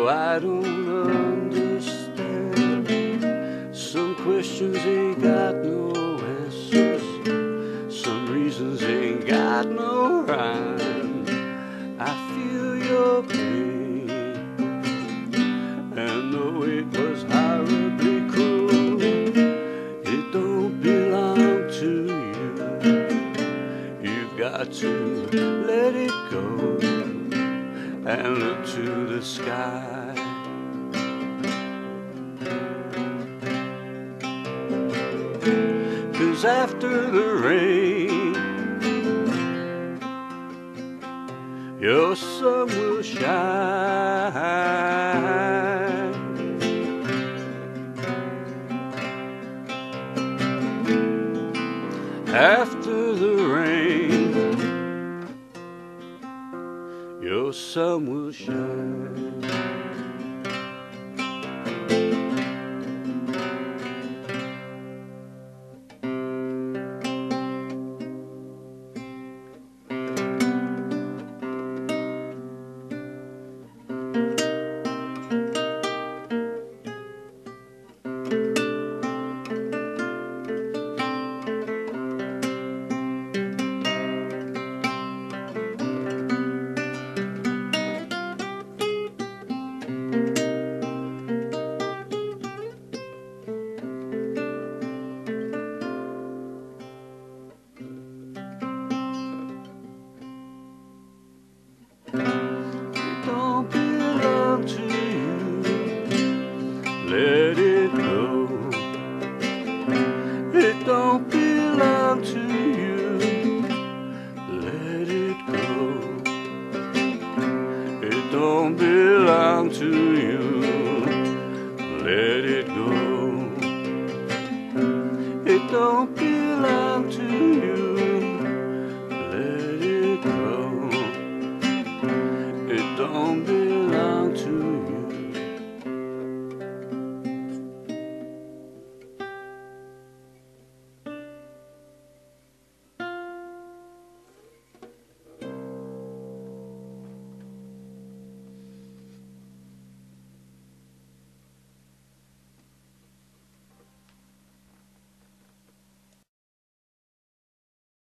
I don't understand. Some questions ain't got no answers, some reasons ain't got no rhyme. I feel your pain, and though it was horribly cruel, it don't belong to you. You've got to let it go and look to the sky. 'Cause after the rain, your sun will shine. After the rain, your sun will shine.